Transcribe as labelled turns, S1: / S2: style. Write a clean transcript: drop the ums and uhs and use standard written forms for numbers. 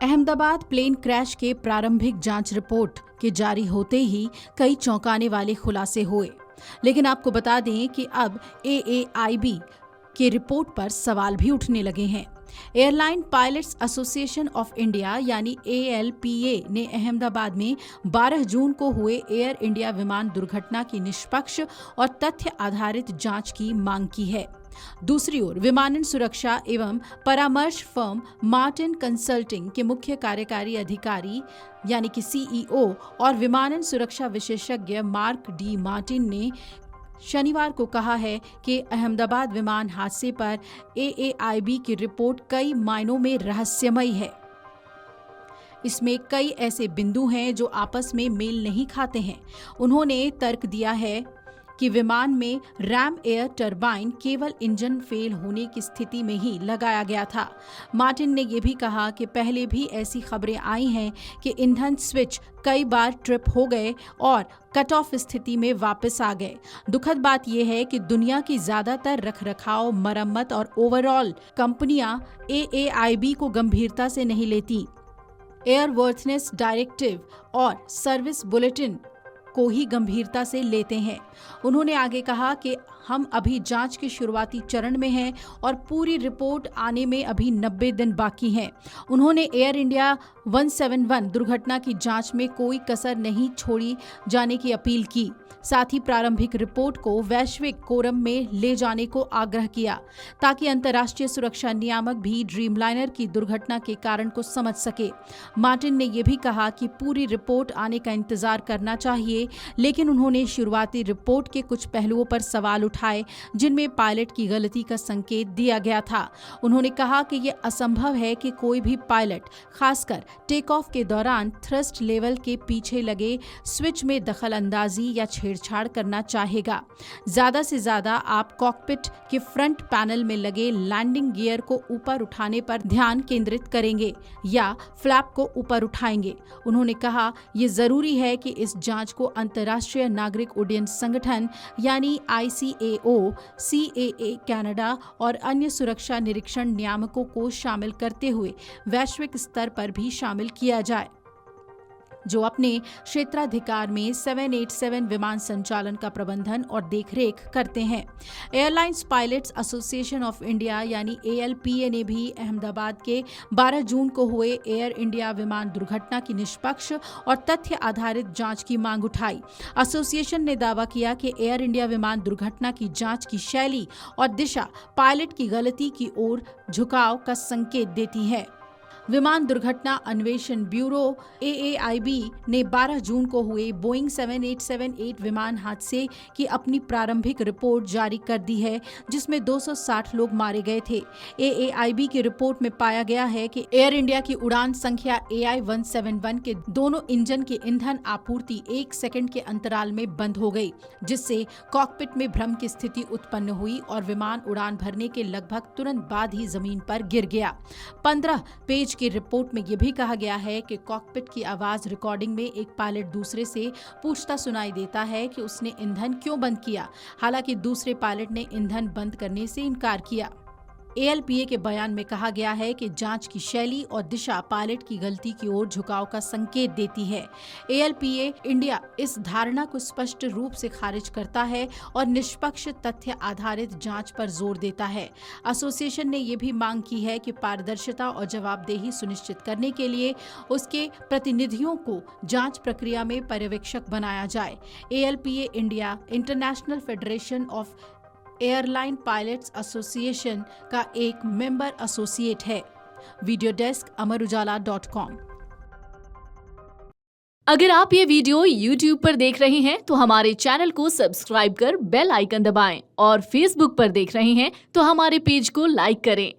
S1: Ahmedabad plane crash के प्रारंभिक जांच रिपोर्ट के जारी होते ही कई चौंकाने वाले खुलासे हुए, लेकिन आपको बता दें कि अब AAIB की रिपोर्ट पर सवाल भी उठने लगे हैं। Airline pilots association of India यानी ALPA ने अहमदाबाद में 12 जून को हुए एयर इंडिया विमान दुर्घटना की निष्पक्ष और तथ्य आधारित जांच की मांग की है। दूसरी ओर विमानन सुरक्षा एवं परामर्श फर्म मार्टिन कंसल्टिंग के मुख्य कार्यकारी अधिकारी यानी कि CEO और विमानन सुरक्षा विशेषज्ञ मार्क डी मार्टिन ने शनिवार को कहा है कि अहमदाबाद विमान हादसे पर AAIB की रिपोर्ट कई मायनों में रहस्यमयी है। इसमें कई ऐसे बिंदु हैं जो आपस में मेल नहीं खाते हैं। उन्होंने तर्क दिया है कि विमान में रैम एयर टरबाइन केवल इंजन फेल होने की स्थिति में ही लगाया गया था। मार्टिन ने यह भी कहा कि पहले भी ऐसी खबरें आई हैं कि ईंधन स्विच कई बार ट्रिप हो गए और कट ऑफ स्थिति में वापस आ गए। दुखद बात यह है कि दुनिया की ज्यादातर रखरखाव, मरम्मत और ओवरऑल कंपनियां AAIB को गंभीरता से नहीं लेती। एयरवर्थनेस डायरेक्टिव और सर्विस बुलेटिन को ही गंभीरता से लेते हैं। उन्होंने आगे कहा कि हम अभी जांच के शुरुआती चरण में हैं और पूरी रिपोर्ट आने में अभी 90 दिन बाकी हैं। उन्होंने एयर इंडिया 171 दुर्घटना की जांच में कोई कसर नहीं छोड़ी जाने की अपील की। साथ ही प्रारंभिक रिपोर्ट को वैश्विक कोरम में ले जाने को आग्रह किया ताकि अंतर्राष्ट्रीय सुरक्षा नियामक भी ड्रीमलाइनर की दुर्घटना के कारण को समझ सके। मार्टिन ने यह भी कहा कि पूरी रिपोर्ट आने का इंतजार करना चाहिए, लेकिन उन्होंने शुरुआती रिपोर्ट के कुछ पहलुओं पर सवाल उठाए जिनमें पायलट की गलती का संकेत दिया गया था। उन्होंने कहा कि यह असंभव है कि कोई भी पायलट, खासकर टेक ऑफ के दौरान थ्रस्ट लेवल के पीछे लगे स्विच में दखल अंदाजी या छेड़छाड़ करना चाहेगा। ज्यादा से ज्यादा आप कॉकपिट के फ्रंट पैनल में लगे लैंडिंग गियर को ऊपर उठाने पर ध्यान केंद्रित करेंगे या फ्लैप को ऊपर उठाएंगे। उन्होंने कहा यह जरूरी है कि इस जांच को अंतर्राष्ट्रीय नागरिक उड्डयन संगठन यानी ICAO, CAA कनाडा और अन्य सुरक्षा निरीक्षण नियामकों को शामिल करते हुए वैश्विक स्तर पर भी शामिल किया जाए, जो अपने क्षेत्राधिकार में 787 विमान संचालन का प्रबंधन और देखरेख करते हैं। Airlines pilots association of India यानी ALPA ने भी अहमदाबाद के 12 जून को हुए एयर इंडिया विमान दुर्घटना की निष्पक्ष और तथ्य आधारित जांच की मांग उठाई। एसोसिएशन ने दावा किया कि एयर इंडिया विमान दुर्घटना की जांच की शैली और दिशा पायलट की गलती की ओर झुकाव का संकेत देती है। विमान दुर्घटना अन्वेषण ब्यूरो AAIB ने 12 जून को हुए बोइंग 7878 विमान हादसे की अपनी प्रारंभिक रिपोर्ट जारी कर दी है, जिसमें 260 लोग मारे गए थे। AAIB की रिपोर्ट में पाया गया है कि एयर इंडिया की उड़ान संख्या AI-171 के दोनों इंजन की ईंधन आपूर्ति 1 सेकंड के अंतराल में बंद हो गई, जिससे कॉकपिट में भ्रम की स्थिति उत्पन्न हुई और विमान उड़ान भरने के लगभग तुरंत बाद ही जमीन पर गिर गया। 15 पेज की रिपोर्ट में यह भी कहा गया है कि कॉकपिट की आवाज रिकॉर्डिंग में एक पायलट दूसरे से पूछता सुनाई देता है कि उसने ईंधन क्यों बंद किया, हालांकि दूसरे पायलट ने ईंधन बंद करने से इनकार किया। ALPA के बयान में कहा गया है कि जांच की शैली और दिशा पायलट की गलती की ओर झुकाव का संकेत देती है। ALPA इंडिया इस धारणा को स्पष्ट रूप से खारिज करता है और निष्पक्ष तथ्य आधारित जांच पर जोर देता है। एसोसिएशन ने यह भी मांग की है कि पारदर्शिता और जवाबदेही सुनिश्चित करने के लिए उसके प्रतिनिधियों को जांच प्रक्रिया में पर्यवेक्षक बनाया जाए। ALPA India international federation of airline pilots association का एक मेंबर एसोसिएट है। Video desk amarujala.com।
S2: अगर आप ये वीडियो YouTube पर देख रहे हैं तो हमारे चैनल को सब्सक्राइब कर बेल आइकन दबाएं और Facebook पर देख रहे हैं तो हमारे पेज को लाइक करें।